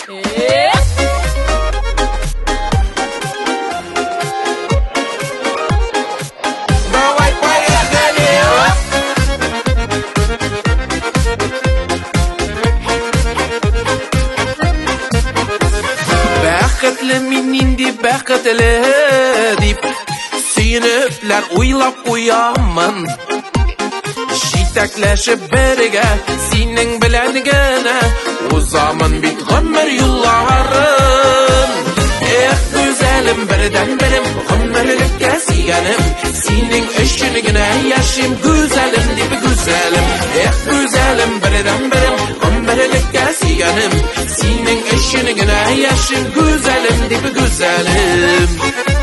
Бәхетле мин нинди бәхетле дип сөенепләр уйлап куямын. Җитәкләшеп бергә синең белән генә узамын бит гомер юлларын. Эх, güzelim бердән берем гомерлеккә сөйгәнем, синең өчен генә яшим güzelim дип güzelim. Эх, güzelim бердән берем гомерлеккә сөйгәнем, синең өчен генә яшим güzelim дип güzelim.